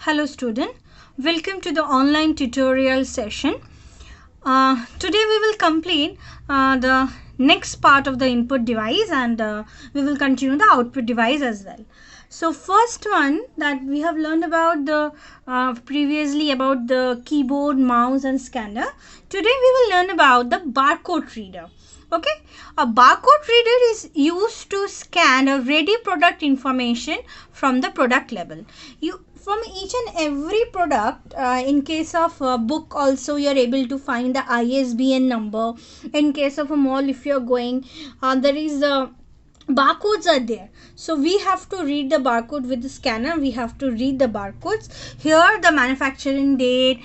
Hello student, welcome to the online tutorial session. Today we will complete the next part of the input device and we will continue the output device as well. So first one that we have learned about the previously about the keyboard, mouse and scanner. Today we will learn about the barcode reader. Okay, a barcode reader is used to scan a ready product information from the product label. From each and every product, in case of a book also you are able to find the ISBN number. In case of a mall, if you are going, there is the barcodes are there, so we have to read the barcode with the scanner. We have to read the barcodes. Here the manufacturing date,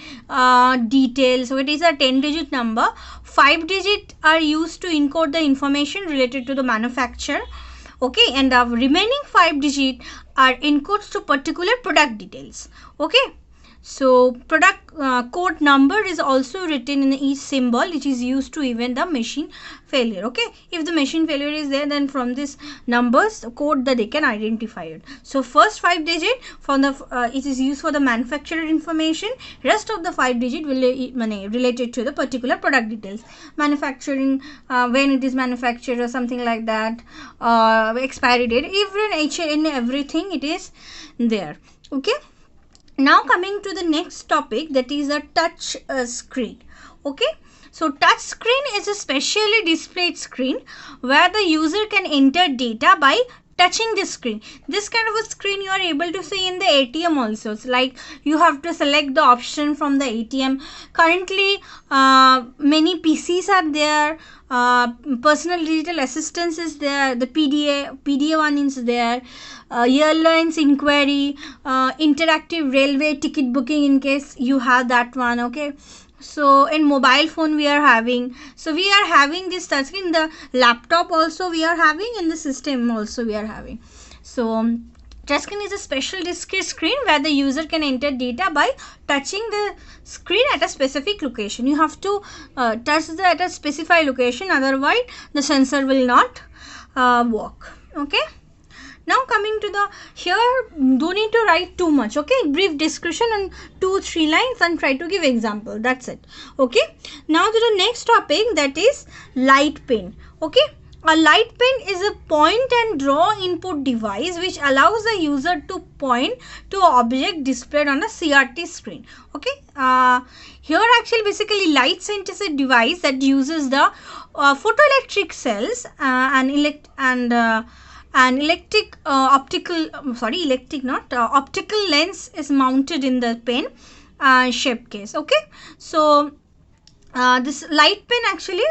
details. So it is a 10-digit number. 5 digits are used to encode the information related to the manufacturer. Okay, and the remaining 5 digits are encodes to particular product details. Okay, so product code number is also written in each symbol, which is used to event the machine failure. Okay, if the machine failure is there, then from this numbers code that they can identify it. So first 5 digit from the it is used for the manufacturer information. Rest of the 5 digit will related to the particular product details, manufacturing, when it is manufactured or something like that, expiry date, even everything it is there. Okay. Now coming to the next topic, that is a touch screen. Okay, so touch screen is a specially displayed screen where the user can enter data by touching the screen. This kind of a screen you are able to see in the ATM also. So like you have to select the option from the ATM. Currently many PCs are there, personal digital assistance is there, the PDA one is there, airlines inquiry, interactive railway ticket booking in case you have that one. Okay, so in mobile phone we are having, so we are having this touchscreen. The laptop also we are having, in the system also we are having. So touchscreen is a special discrete screen where the user can enter data by touching the screen at a specific location. You have to touch at a specified location, otherwise the sensor will not work. Okay. Now coming to the, here don't need to write too much. Okay, brief description and 2-3 lines and try to give example. That's it. Okay. Now to the next topic, that is light pen. Okay. A light pen is a point and draw input device which allows the user to point to an object displayed on a CRT screen. Okay. Here actually basically light synthesis device that uses the photoelectric cells optical lens is mounted in the pen shape case. Okay, so this light pen actually,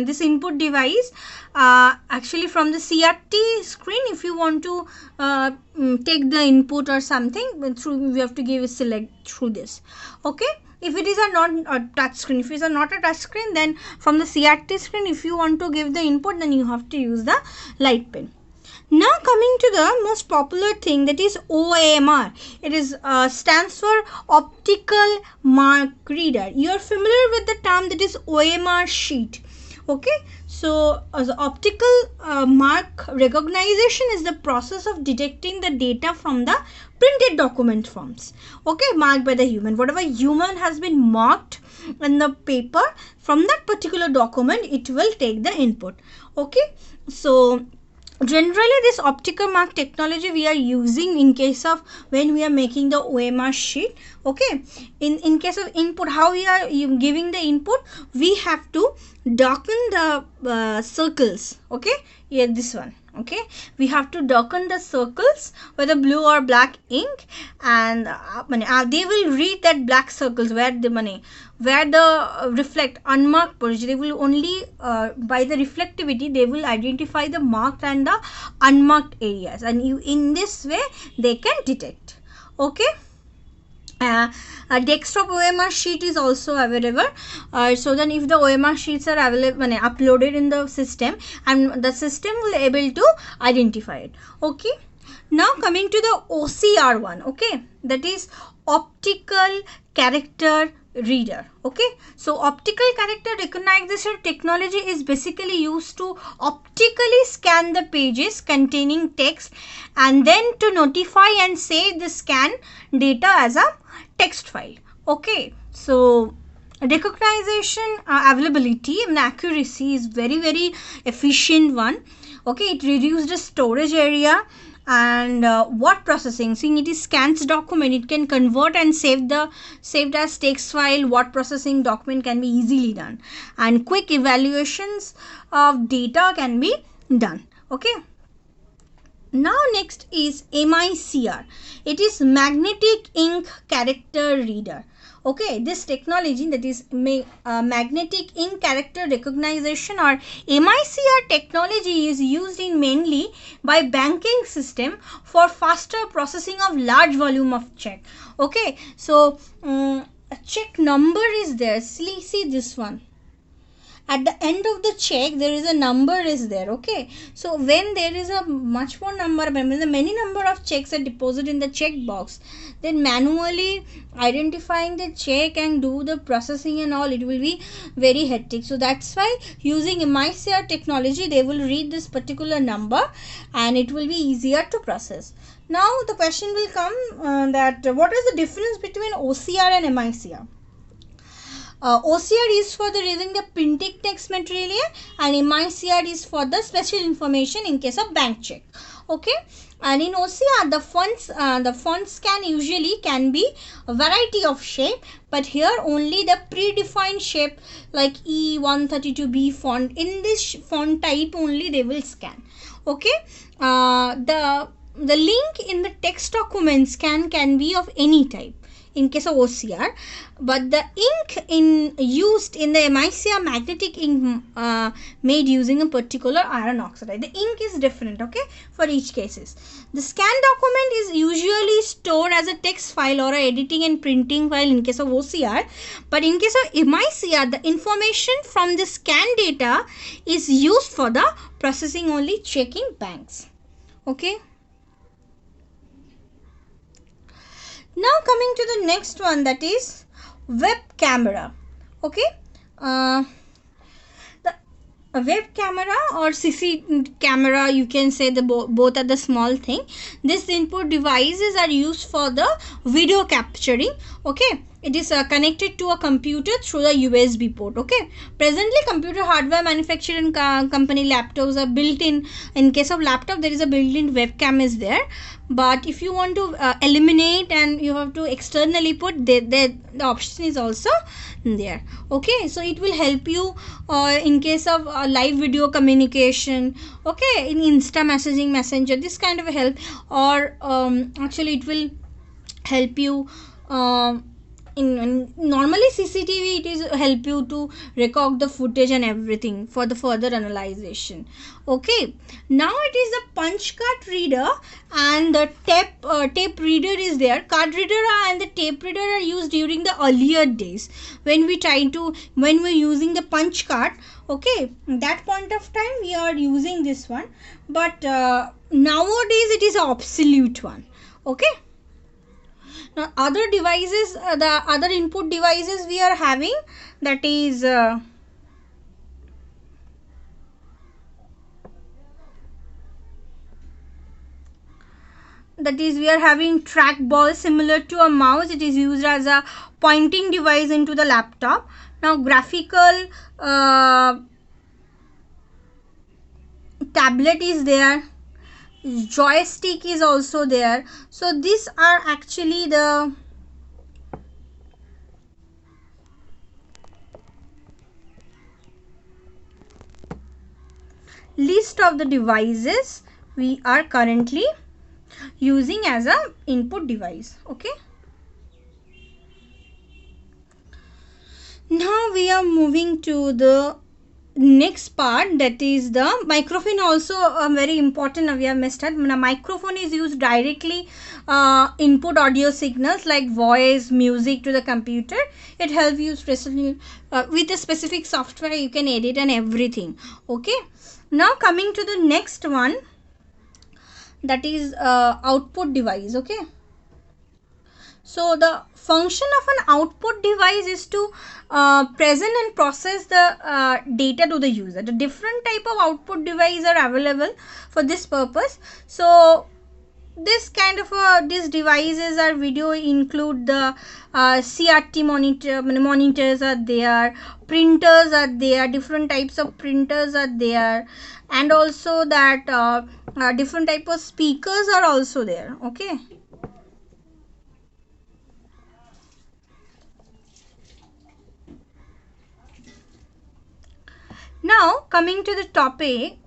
this input device actually from the CRT screen, if you want to take the input or something through, we have to give a select through this. Okay, if it is a not a touch screen, if it is a not a touch screen, then from the CRT screen if you want to give the input, then you have to use the light pen. Now coming to the most popular thing, that is OMR. It is stands for optical mark reader. You are familiar with the term, that is OMR sheet. Okay, so the optical mark recognition is the process of detecting the data from the printed document forms. Okay, marked by the human. Whatever human has been marked in the paper, from that particular document it will take the input. Okay, so generally this optical mark technology we are using in case of when we are making the OMR sheet. Okay, in case of input, how we are giving the input, we have to darken the circles. Okay, yeah, this one. Okay, we have to darken the circles with a blue or black ink, and they will read that black circles where the reflect unmarked portion. They will only by the reflectivity they will identify the marked and the unmarked areas, and in this way they can detect. Okay. A desktop OMR sheet is also available. So then if the OMR sheets are available, uploaded in the system, and the system will able to identify it. Okay. Now coming to the OCR one. Okay, that is optical character reader. Okay, so optical character recognition technology is basically used to optically scan the pages containing text and then to notify and save the scan data as a text file. Okay, so recognition availability and accuracy is very efficient one. Okay, it reduces the storage area and word processing. Seeing it is scans document, it can convert and saved as text file. Word processing document can be easily done and quick evaluations of data can be done. Okay, now next is MICR. It is magnetic ink character reader. Okay, this technology, that is magnetic ink character recognition or MICR technology, is used in mainly by banking system for faster processing of large volume of check. Okay, so a check number is there. See this one. At the end of the check there is a number is there. Okay, so when there is a much more number, when the many number of checks are deposited in the check box, then manually identifying the check and do the processing and all, it will be very hectic. So that's why using MICR technology they will read this particular number and it will be easier to process. Now the question will come that what is the difference between OCR and MICR? OCR is for the reading the printed text material and MICR is for the special information in case of bank check. Okay, and in OCR the font scan usually can be a variety of shape, but here only the predefined shape like E132B font, in this font type only they will scan. Okay, the link in the text document scan can be of any type in case of OCR, but the ink used in the MICR magnetic ink made using a particular iron oxide. The ink is different, okay, for each cases. The scan document is usually stored as a text file or a editing and printing file in case of OCR, but in case of MICR the information from the scan data is used for the processing only, checking banks. Okay. Now coming to the next one, that is web camera. Okay, the web camera or CC camera, you can say the both are the small thing. This input devices are used for the video capturing. Okay, it is connected to a computer through the USB port. Okay, presently computer hardware manufacturing company laptops are built in case of laptop there is a built-in webcam is there, but if you want to eliminate and you have to externally put, the option is also there. Okay, so it will help you in case of live video communication. Okay, in Insta messaging, Messenger, this kind of help, or actually it will help you in normally CCTV, it is help you to record the footage and everything for the further analyzation. Okay, now it is the punch card reader and the tape reader is there. Card reader and the tape reader are used during the earlier days when we're using the punch card. Okay, that point of time we are using this one, but nowadays it is an obsolete one. Okay. Now other devices, the other input devices we are having, that is we are having trackball similar to a mouse. It is used as a pointing device into the laptop. Now graphical tablet is there, joystick is also there. So these are actually the list of the devices we are currently using as a input device. Okay, now we are moving to the next part, that is the microphone. Also very important, we have missed it. Now, microphone is used directly input audio signals like voice, music to the computer. It helps you especially with a specific software you can edit and everything. Okay, now coming to the next one, that is output device. Okay, So the function of an output device is to present and process the data to the user. The different type of output device are available for this purpose. So this kind of these devices are video include the CRT monitors are there, printers are there, different types of printers are there, and also that different type of speakers are also there. Okay. Now coming to the topic,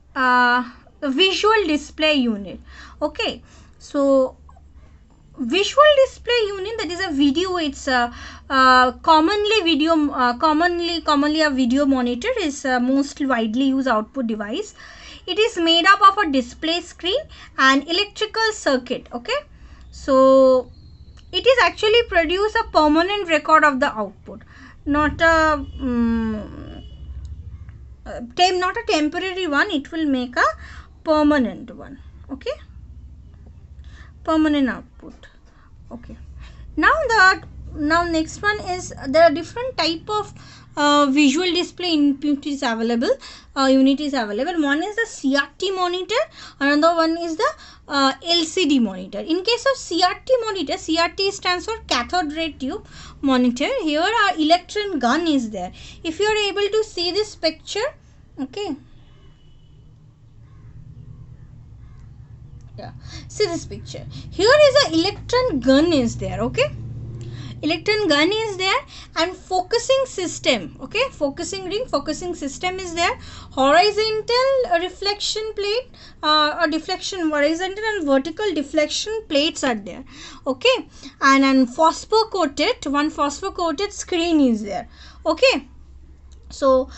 visual display unit. Okay, so visual display unit, that is a video. It's commonly a video monitor is most widely used output device. It is made up of a display screen and electrical circuit. Okay, so it is actually produce a permanent record of the output, not a not a temporary one. It will make a permanent one. Okay, permanent output. Okay, now next one is there are different type of visual display input is available, unit is available. One is the CRT monitor, another one is the LCD monitor. In case of CRT monitor, CRT stands for cathode ray tube monitor. Here our electron gun is there. If you are able to see this picture, okay, yeah, see this picture. Here is a electron gun is there. Okay, electron gun is there, and focusing system. Okay, focusing ring, focusing system is there. Horizontal reflection plate or deflection, horizontal and vertical deflection plates are there. Okay, and phosphor coated, one phosphor coated screen is there. Okay, so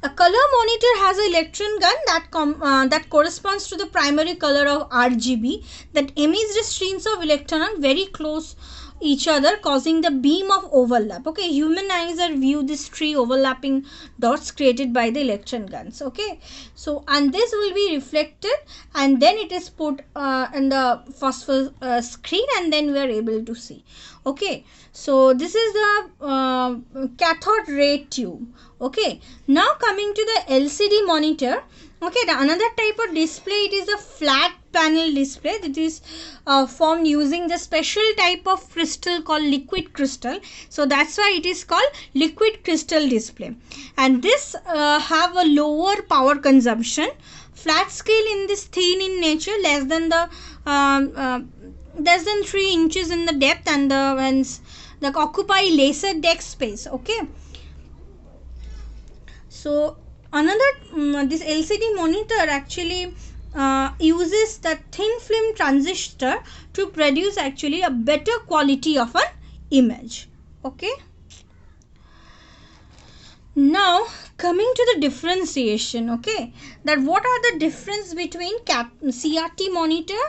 a color monitor has an electron gun that corresponds to the primary color of RGB that emits the streams of electron very close each other, causing the beam of overlap. Okay, human eyes are view these three overlapping dots created by the electron guns. Okay, so and this will be reflected and then it is put in the phosphor screen, and then we are able to see. Okay, so this is the cathode ray tube. Okay, now coming to the LCD monitor. Okay, the another type of display, it is a flat panel display that is formed using the special type of crystal called liquid crystal. So that's why it is called liquid crystal display, and this have a lower power consumption, flat scale in this, thin in nature, less than 3 inches in the depth, and the occupy lesser deck space. Okay, so another this LCD monitor actually uses the thin film transistor to produce actually a better quality of an image. Okay, now coming to the differentiation. Okay, that what are the difference between CRT monitor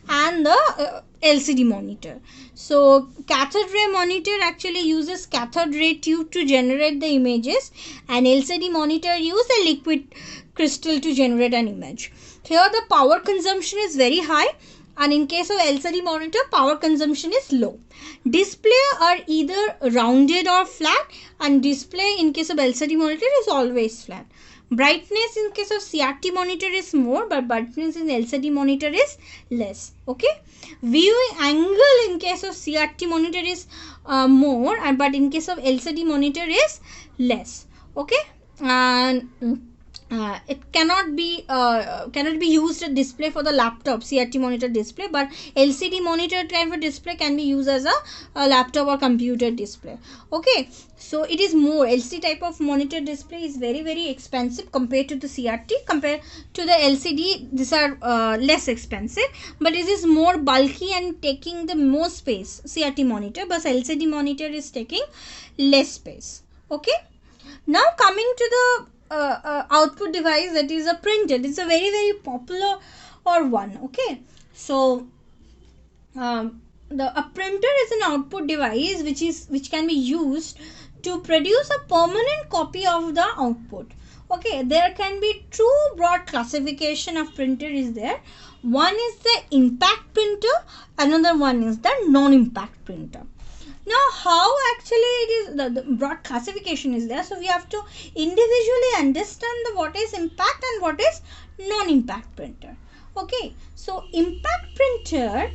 and the LCD monitor. So cathode ray monitor actually uses cathode ray tube to generate the images, and LCD monitor use a liquid crystal to generate an image. Here the power consumption is very high, and in case of LCD monitor, power consumption is low. Display are either rounded or flat, and display in case of LCD monitor is always flat. Brightness in case of CRT monitor is more, but brightness in LCD monitor is less. Okay, viewing angle in case of CRT monitor is more, but in case of LCD monitor is less. Okay, and it cannot be used as display for the laptop CRT monitor display, but LCD monitor kind of display can be used as a laptop or computer display. Okay, so it is more, LCD type of monitor display is very expensive compared to the CRT. Compared to the LCD, these are less expensive, but it is more bulky and taking the more space, CRT monitor, but LCD monitor is taking less space. Okay, now coming to the output device, that is a printer. It's a very popular one. Okay, so a printer is an output device which can be used to produce a permanent copy of the output. Okay, there can be two broad classification of printer is there. One is the impact printer, another one is the non-impact printer. Now, how actually it is, the broad classification is there. So we have to individually understand the what is impact and what is non-impact printer. Okay, so impact printer,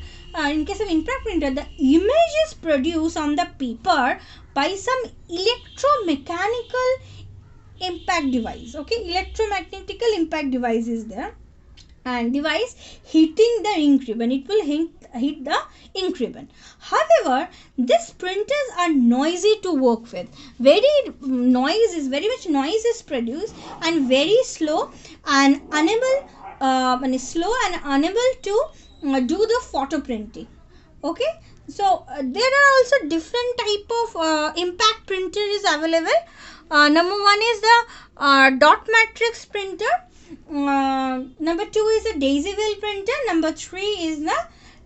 in case of impact printer, the image is produced on the paper by some electromechanical impact device. Okay, electromagnetical impact device is there, and device hitting the ink ribbon, it will hit the ink ribbon. However, these printers are noisy to work with. Very much noise is produced, and very slow and unable to do the photo printing. Okay, so there are also different type of impact printer is available. Number one is the dot matrix printer. Number 2 is a daisy wheel printer. Number 3 is the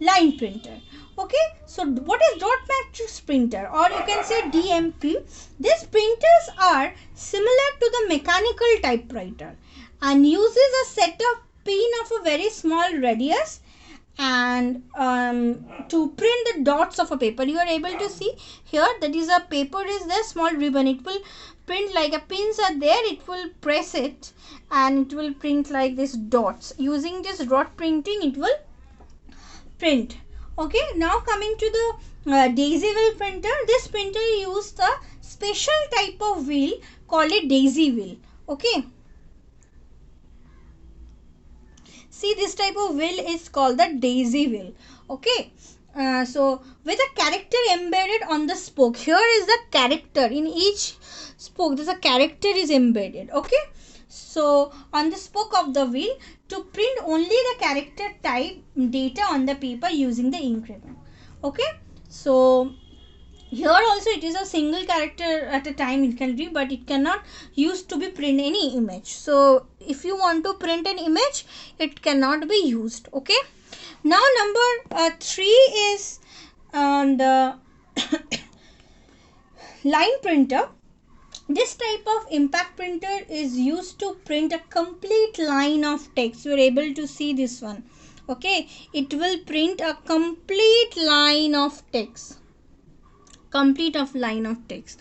line printer. Okay, so what is dot matrix printer, or you can say DMP? These printers are similar to the mechanical typewriter and uses a set of pin of a very small radius and to print the dots of a paper. You are able to see here, that is a paper is there, small ribbon, it will print like a pins are there, it will press it and it will print like this dots. Using this dot printing, it will print. Okay, now coming to the daisy wheel printer. This printer used a special type of wheel called a daisy wheel. Okay, see, this type of wheel is called the daisy wheel. Okay, so with a character embedded on the spoke. Here is the character in each spoke. There's a character is embedded. Okay, so on the spoke of the wheel to print only the character type data on the paper using the ink ribbon. Okay, so here also it is a single character at a time it can read, but it cannot used to be print any image. So if you want to print an image, it cannot be used. Okay, now number 3 is the line printer. This type of impact printer is used to print a complete line of text. You are able to see this one. Okay, it will print a complete line of text. Complete of line of text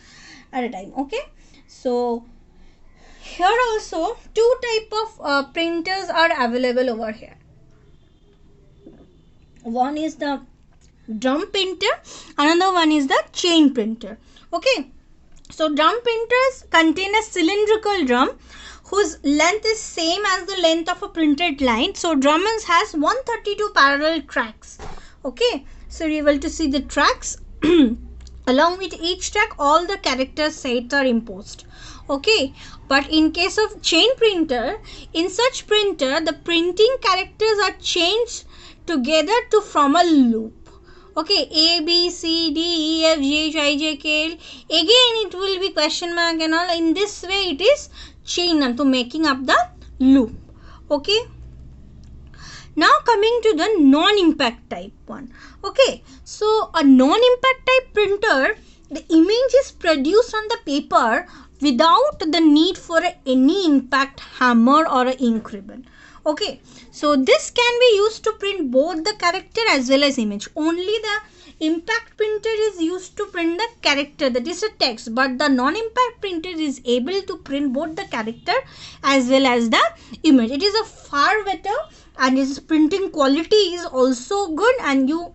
at a time. Okay, so here also 2 type of printers are available over here. One is the drum printer, another one is the chain printer. Okay, so drum printers contain a cylindrical drum whose length is same as the length of a printed line. So drum has 132 parallel tracks. Okay, so you are able to see the tracks. Along with each track, all the character sets are imposed. Okay, but in case of chain printer, in such printer, the printing characters are changed together to form a loop. Okay, A, B, C, D, E, F, G, H, I, J, K, L. Again, it will be question mark and all. In this way, it is chain to making up the loop. Okay. Now coming to the non-impact type one. Okay, so a non-impact type printer, the image is produced on the paper without the need for any impact hammer or an ink ribbon. Okay, so this can be used to print both the character as well as image. Only the impact printer is used to print the character, that is a text, but the non-impact printer is able to print both the character as well as the image. It is a far better, and its printing quality is also good, and you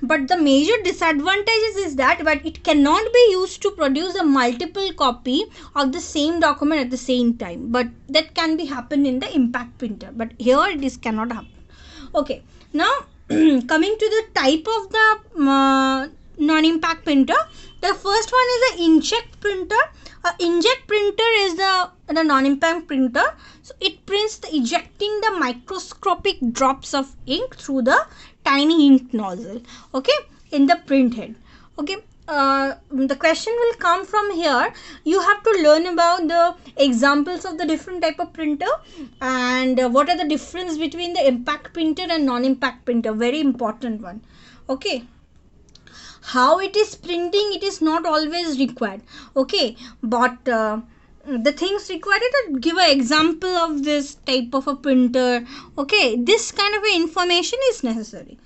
but the major disadvantages is that it cannot be used to produce a multiple copy of the same document at the same time, but that can be happen in the impact printer, but here this cannot happen. Okay, now coming to the type of the non-impact printer. The first one is the inkjet printer. Inkjet printer is the non-impact printer. So it prints the ejecting the microscopic drops of ink through the tiny ink nozzle. Okay, in the print head. Okay, the question will come from here. You have to learn about the examples of the different type of printer and what are the difference between the impact printer and non-impact printer. Very important one. Okay, how it is printing, it is not always required. Okay, but the things required to give an example of this type of a printer. Okay, this kind of information is necessary.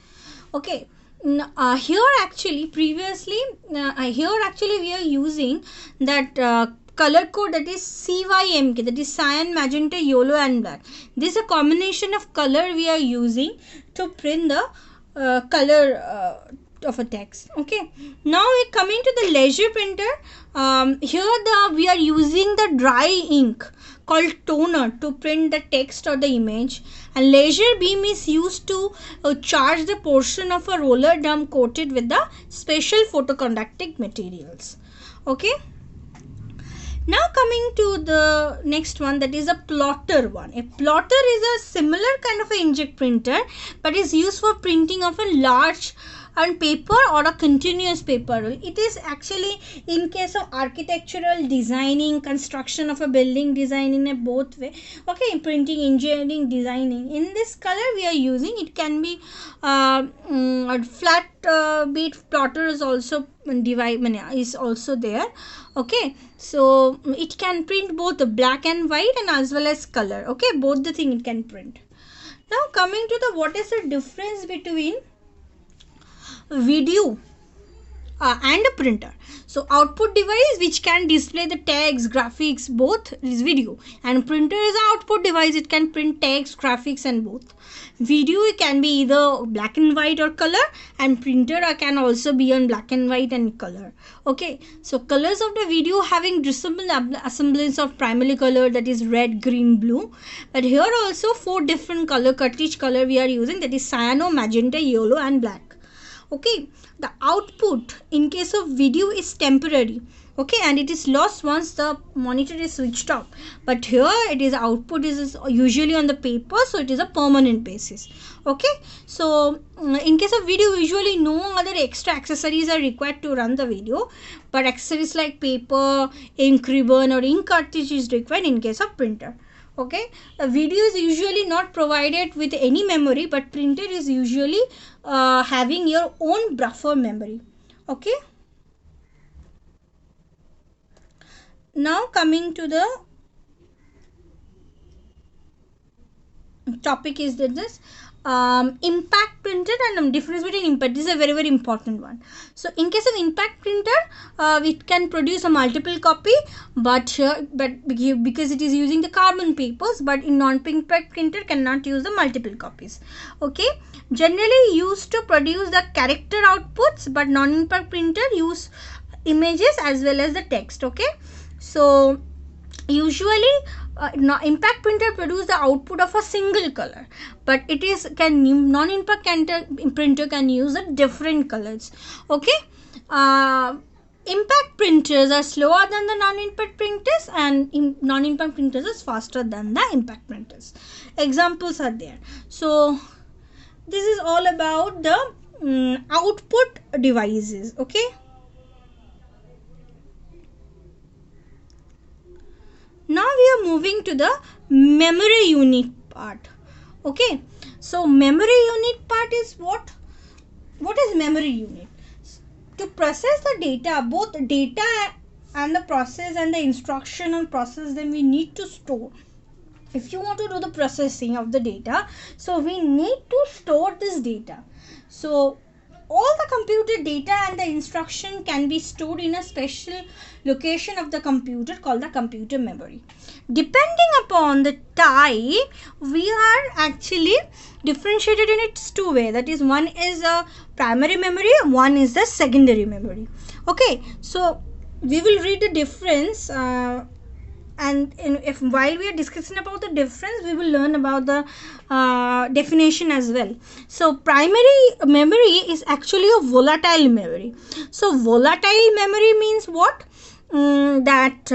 Okay, Here actually previously here actually we are using that color code, that is CYMK, that is cyan, magenta, yellow and black. This is a combination of color we are using to print the color of a text. Okay, now we're coming to the laser printer. Here we are using the dry ink called toner to print the text or the image, and laser beam is used to charge the portion of a roller drum coated with the special photoconductive materials. Okay, now coming to the next one, that is a plotter one. A plotter is a similar kind of a inkjet printer, but is used for printing of a large and paper or a continuous paper roll. It is actually in case of architectural designing, construction of a building design in a both way. Okay, printing, engineering, designing. In this color we are using, it can be a flat bead plotter is also is also there. Okay, so it can print both the black and white and as well as color. Okay, both the thing it can print. Now coming to the what is the difference between video and a printer. So output device which can display the text, graphics, both is video, and printer is an output device, it can print text, graphics and both. Video can be either black and white or color, and printer can also be on black and white and color. Okay, so colors of the video having discernible assemblance of primary color, that is red, green, blue, but here also 4 different color, cartridge color we are using, that is cyano, magenta, yellow and black. Okay, the output in case of video is temporary. Okay, and it is lost once the monitor is switched off, but here it is output is usually on the paper, so it is a permanent basis. Okay, so in case of video, usually no other extra accessories are required to run the video, but accessories like paper, ink ribbon or ink cartridge is required in case of printer. Okay, a video is usually not provided with any memory, but printer is usually having your own buffer memory. Okay, now coming to the topic is that this impact printer and difference between impact. This is a very, very important one. So in case of impact printer, it can produce a multiple copy, but because it is using the carbon papers, but in non-impact printer cannot use the multiple copies. Okay, generally used to produce the character outputs, but non-impact printer use images as well as the text. Okay, so usually impact printer produce the output of a single color, but it is non-impact printer can use the different colors. Okay, impact printers are slower than the non-impact printers, and non-impact printers is faster than the impact printers. Examples are there. So this is all about the output devices. Okay, now we are moving to the memory unit part. Okay, so memory unit part is what is memory unit? To process the data, both data and the process and the instructional process, then we need to store. If you want to do the processing of the data, so we need to store this data. So all the computer data and the instruction can be stored in a special location of the computer called the computer memory. Depending upon the type, we are actually differentiated in its two ways. That is, one is a primary memory, one is the secondary memory. Okay, so we will read the difference and while we are discussing about the difference, we will learn about the definition as well. So primary memory is actually a volatile memory. So volatile memory means what? That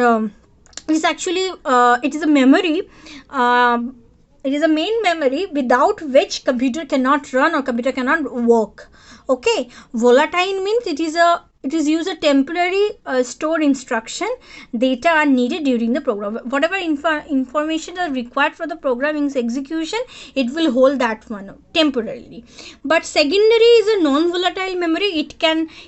is actually it is a memory, it is a main memory without which computer cannot run or computer cannot work. Okay, volatile means it is a it is used a temporary store instruction data are needed during the program. Whatever information are required for the programming's execution, it will hold that one temporarily. But secondary is a non-volatile memory.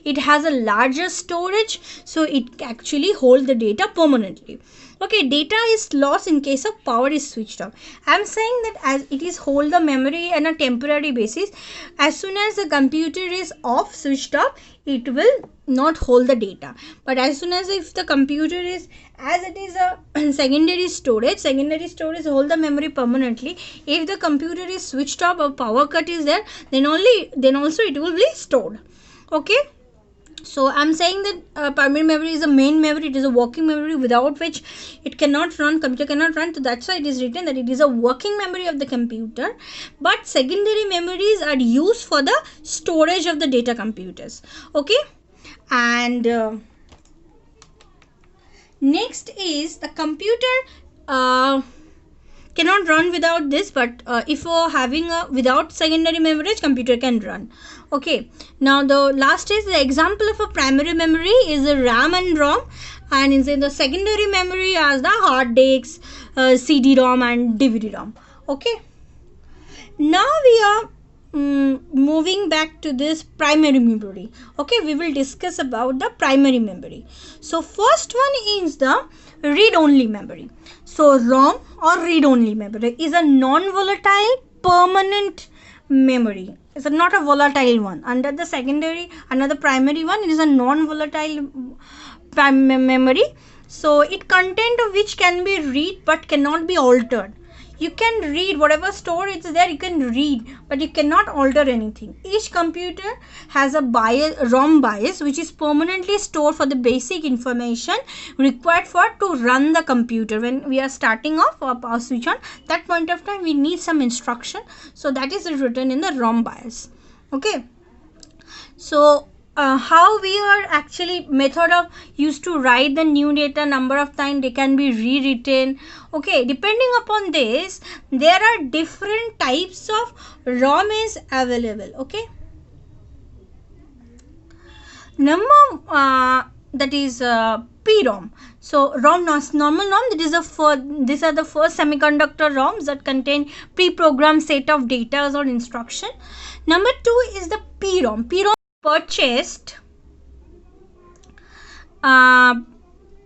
It has a larger storage, so it actually hold the data permanently. Okay, data is lost in case of power is switched off. I am saying that as it is hold the memory on a temporary basis, as soon as the computer is off, switched off, it will not hold the data. But as soon as if the computer is, as it is a secondary storage hold the memory permanently. If the computer is switched off or power cut is there, then also it will be stored. Okay. So I'm saying that primary memory is a main memory. It is a working memory without which it cannot run, computer cannot run. So that's why it is written that it is a working memory of the computer. But secondary memories are used for the storage of the data computers. Okay. And next is the computer cannot run without this, but if you're having a without secondary memory, computer can run. Okay, now the last is the example of a primary memory is the RAM and ROM, and in the secondary memory as the hard disks, CD-ROM and DVD-ROM. Okay, now we are moving back to this primary memory. Okay, we will discuss about the primary memory. So first one is the read-only memory. So ROM or read-only memory is a non-volatile permanent memory. It's not a volatile one. Under the secondary, another primary one, it is a non-volatile memory. So it content of which can be read but cannot be altered. You can read whatever store is there, you can read, but you cannot alter anything. Each computer has a ROM BIOS which is permanently stored for the basic information required for to run the computer. When we are starting off or power switch on, that point of time we need some instruction. So that is written in the ROM BIOS. Okay. So how we are actually method of used to write the new data, number of time they can be rewritten. Okay, depending upon this, there are different types of ROM is available. Okay, number that is PROM. So ROM, normal ROM, that is these are the first semiconductor ROMs that contain pre-programmed set of data or instruction. Number 2 is the PROM. PROM purchased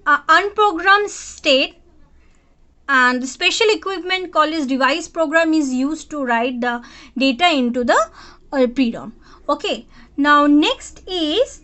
unprogrammed state, and the special equipment called as device program is used to write the data into the PROM. Okay, now next is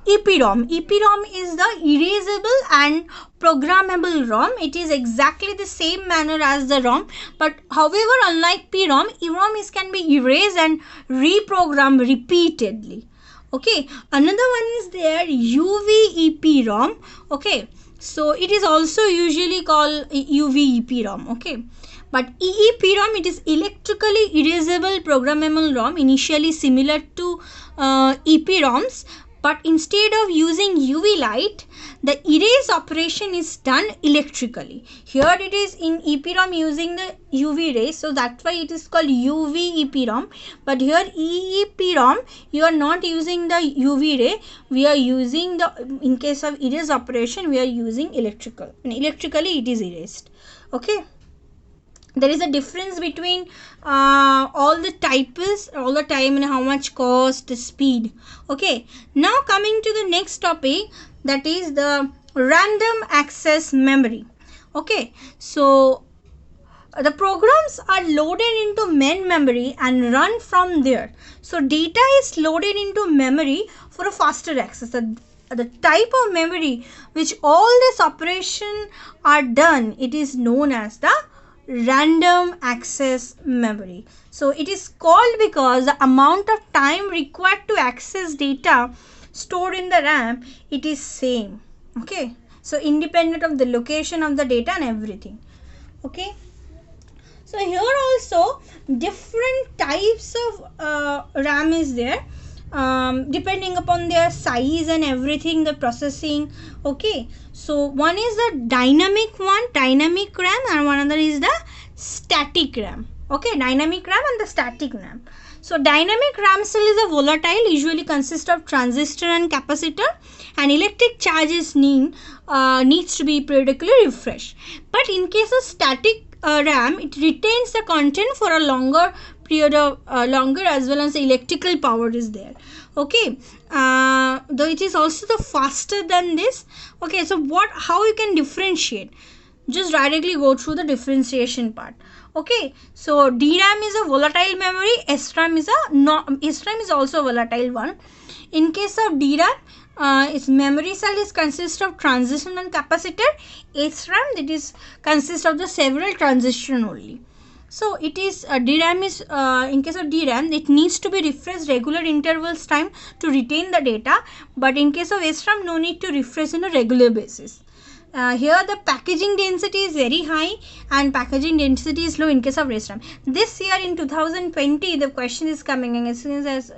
EPROM. EPROM is the erasable and programmable ROM. It is exactly the same manner as the ROM, but however, unlike PROM, EPROM can be erased and reprogrammed repeatedly. Okay, another one is there UV EPROM. Okay, so it is also usually called UV EPROM. Okay, but EEPROM, it is electrically erasable programmable ROM, initially similar to EPROMs. But instead of using UV light, the erase operation is done electrically. Here it is in EPROM using the UV rays, so that's why it is called UV EPROM. But here EEPROM, you are not using the UV ray. We are using the, in case of erase operation, we are using electrical. And electrically it is erased. Okay. There is a difference between all the types, all the time, and how much cost, speed. Okay, now coming to the next topic, that is the random access memory. Okay, so the programs are loaded into main memory and run from there. So data is loaded into memory for a faster access. The type of memory which all this operation are done, it is known as the random access memory. So it is called because the amount of time required to access data stored in the RAM, it is same. Okay, so independent of the location of the data and everything. Okay, so here also different types of RAM is there, depending upon their size and everything, the processing. Okay, so one is the dynamic RAM, and one other is the static RAM. Okay, dynamic RAM and the static RAM. So dynamic RAM cell is a volatile, usually consists of transistor and capacitor, and electric charges needs to be periodically refreshed. But in case of static RAM, it retains the content for a longer period of longer, as well as the electrical power is there. Okay, though it is also the faster than this. Okay, so how you can differentiate? Just directly go through the differentiation part. Okay, so DRAM is a volatile memory, SRAM is also a volatile one. In case of DRAM, its memory cell is consist of transistor and capacitor. SRAM, that is consist of the several transistor only. So it is DRAM is in case of DRAM, it needs to be refreshed regular intervals time to retain the data, but in case of SRAM, no need to refresh on a regular basis. Here the packaging density is very high and packaging density is low in case of SRAM. This year in 2020, the question is coming and as soon as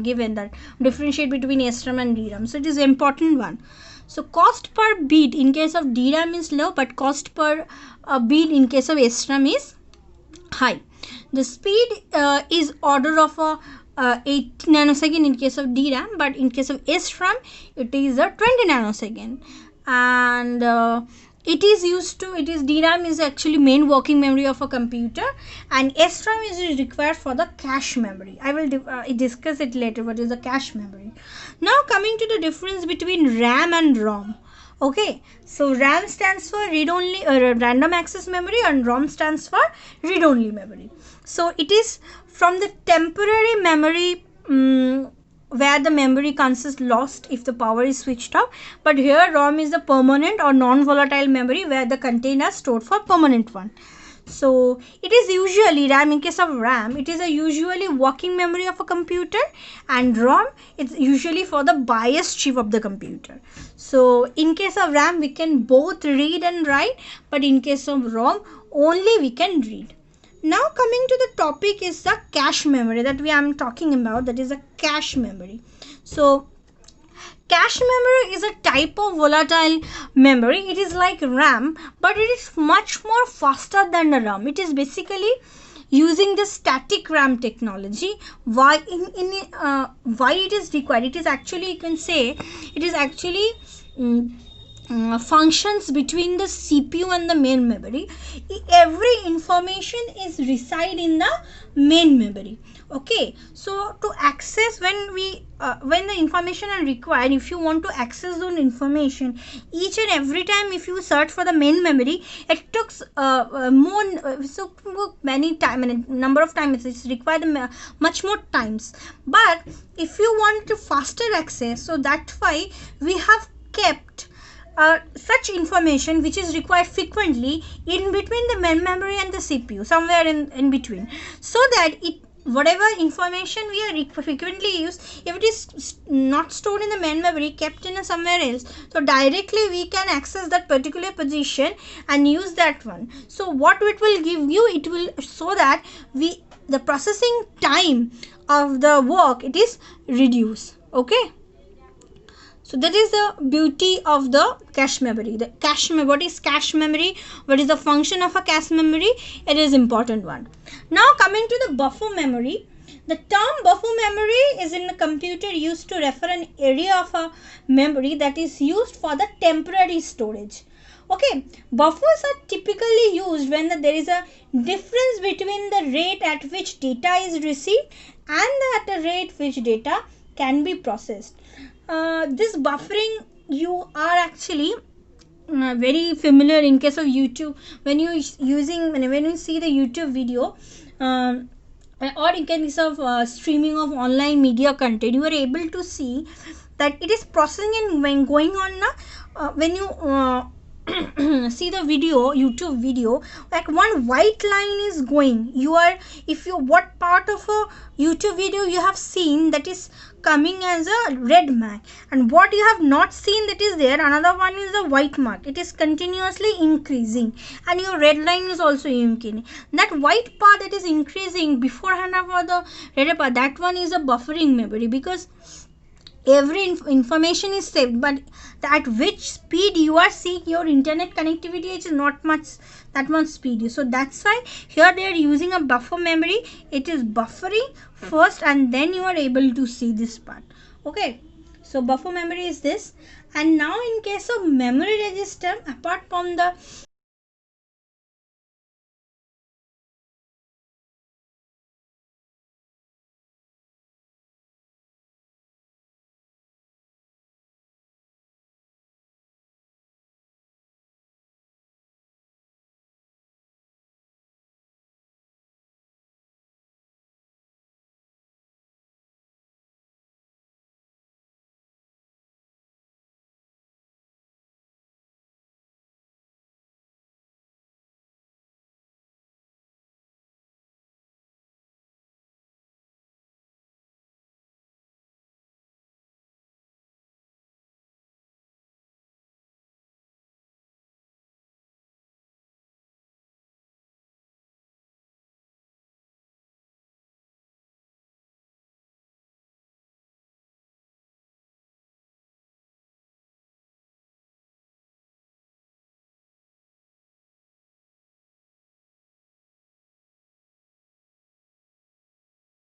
given that differentiate between SRAM and DRAM. So it is an important one. So cost per bit in case of DRAM is low, but cost per bit in case of SRAM is high. The speed is order of 80 nanosecond in case of DRAM, but in case of SRAM, it is a 20 nanosecond. And DRAM is actually main working memory of a computer, and SRAM is required for the cache memory. I will discuss it later, what is the cache memory. Now coming to the difference between RAM and ROM. Okay, so RAM stands for read-only random access memory, and ROM stands for read-only memory. So it is from the temporary memory where the memory consists lost if the power is switched off, but here ROM is the permanent or non-volatile memory where the content is stored for permanent one. So it is usually RAM, in case of RAM, it is a usually working memory of a computer, and ROM it's usually for the BIOS chip of the computer. So in case of RAM, we can both read and write, but in case of ROM, only we can read. Now coming to the topic is the cache memory that we am talking about, that is a cache memory. So cache memory is a type of volatile memory. It is like RAM, but it is much more faster than the RAM. It is basically using the static RAM technology. Why it is required? It is actually, you can say, it is actually functions between the CPU and the main memory. Every information is reside in the main memory. Okay, so to access when the information are required, if you want to access those information, each and every time if you search for the main memory, it took many time and number of times it's required much more times. But if you want to faster access, so that's why we have kept such information which is required frequently in between the main memory and the CPU, somewhere in between, so that whatever information we are frequently use, if it is not stored in the main memory, kept in somewhere else, so directly we can access that particular position and use that one. So what it will give you, it will so that the processing time of the work, it is reduced. Okay, so that is the beauty of the cache memory. What is cache memory? What is the function of a cache memory? It is important one. Now coming to the buffer memory. The term buffer memory is in a computer used to refer an area of a memory that is used for the temporary storage. Okay, buffers are typically used when there is a difference between the rate at which data is received and at the rate which data can be processed. This buffering you are actually very familiar in case of YouTube. When you see the YouTube video or in case of streaming of online media content, you are able to see that it is processing and when going on when you see the video, YouTube video, like one white line is going. What part of a YouTube video you have seen that is coming as a red mark, and what you have not seen that is there, another one is a white mark. It is continuously increasing, and your red line is also increasing. That white part that is increasing beforehand of the red part, that one is a buffering memory, because every information is saved, but at which speed you are seeing your internet connectivity, it is not that much speed. So that's why here they are using a buffer memory. It is buffering first and then you are able to see this part. Okay, so buffer memory is this. And now in case of memory register, apart from the